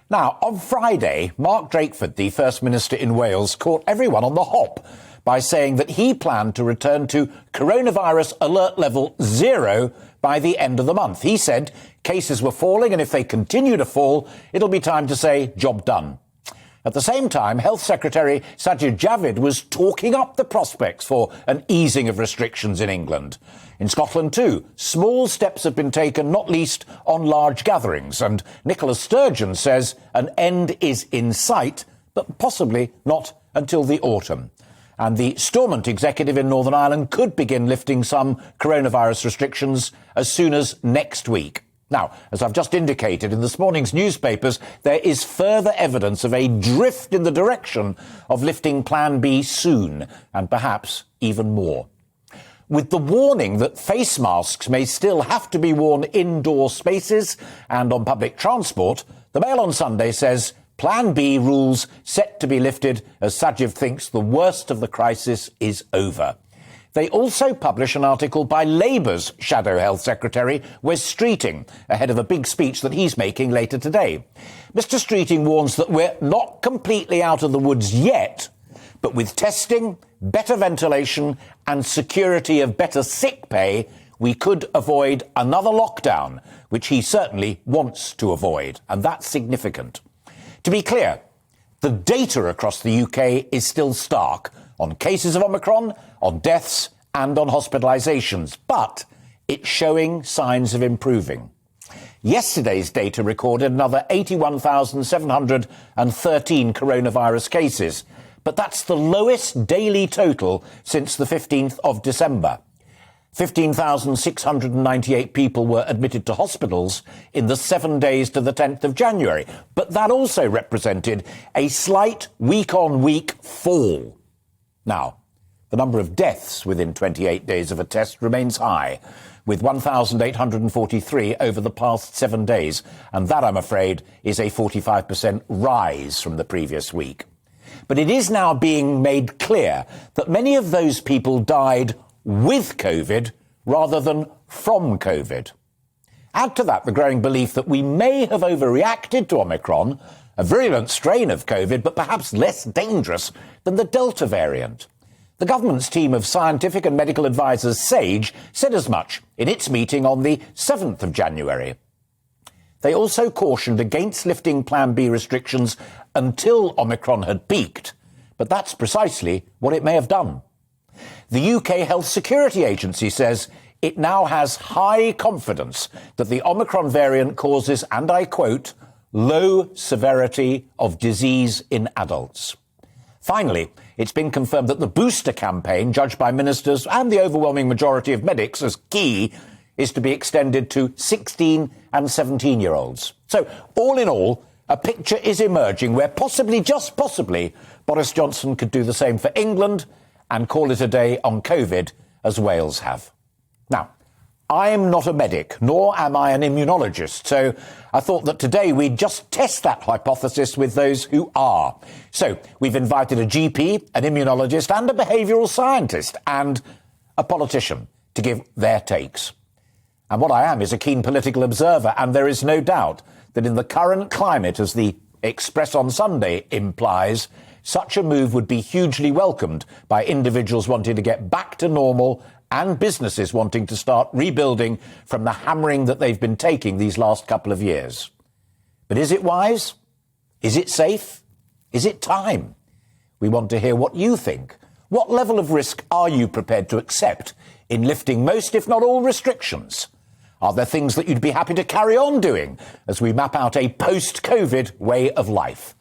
Now, on Friday, Mark Drakeford, the First Minister in Wales, caught everyone on the hop by saying that he planned to return to coronavirus alert level 0 by the end of the month. He said cases were falling, and if they continue to fall, it'll be time to say job done. At the same time, Health Secretary Sajid Javid was talking up the prospects for an easing of restrictions in England. In Scotland, too, small steps have been taken, not least on large gatherings. And Nicola Sturgeon says an end is in sight, but possibly not until the autumn. And the Stormont executive in Northern Ireland could begin lifting some coronavirus restrictions as soon as next week. Now, as I've just indicated in this morning's newspapers, there is further evidence of a drift in the direction of lifting Plan B soon, and perhaps even more. With the warning that face masks may still have to be worn indoor spaces and on public transport, the Mail on Sunday says Plan B rules set to be lifted as Sajid thinks the worst of the crisis is over. They also publish an article by Labour's Shadow Health Secretary, Wes Streeting, ahead of a big speech that he's making later today. Mr. Streeting warns that we're not completely out of the woods yet, but with testing, better ventilation and security of better sick pay, we could avoid another lockdown, which he certainly wants to avoid, and that's significant. To be clear, the data across the UK is still stark on cases of Omicron, on deaths and on hospitalisations, but it's showing signs of improving. Yesterday's data recorded another 81,713 coronavirus cases, but that's the lowest daily total since the 15th of December. 15,698 people were admitted to hospitals in the 7 days to the 10th of January, but that also represented a slight week-on-week fall. Now, the number of deaths within 28 days of a test remains high, with 1,843 over the past 7 days, and that, I'm afraid, is a 45% rise from the previous week. But it is now being made clear that many of those people died with COVID rather than from COVID. Add to that the growing belief that we may have overreacted to Omicron, a virulent strain of COVID, but perhaps less dangerous than the Delta variant. The government's team of scientific and medical advisers, SAGE, said as much in its meeting on the 7th of January. They also cautioned against lifting Plan B restrictions until Omicron had peaked, but that's precisely what it may have done. The UK Health Security Agency says it now has high confidence that the Omicron variant causes, and I quote, low severity of disease in adults. Finally, it's been confirmed that the booster campaign, judged by ministers and the overwhelming majority of medics as key, is to be extended to 16 and 17-year-olds. So, all in all, a picture is emerging where possibly, just possibly, Boris Johnson could do the same for England and call it a day on COVID, as Wales have. Now, I'm not a medic, nor am I an immunologist, so I thought that today we'd just test that hypothesis with those who are. So we've invited a GP, an immunologist, and a behavioural scientist, and a politician to give their takes. And what I am is a keen political observer, and there is no doubt that in the current climate, as the Express on Sunday implies, such a move would be hugely welcomed by individuals wanting to get back to normal and businesses wanting to start rebuilding from the hammering that they've been taking these last couple of years. But is it wise? Is it safe? Is it time? We want to hear what you think. What level of risk are you prepared to accept in lifting most, if not all, restrictions? Are there things that you'd be happy to carry on doing as we map out a post-COVID way of life?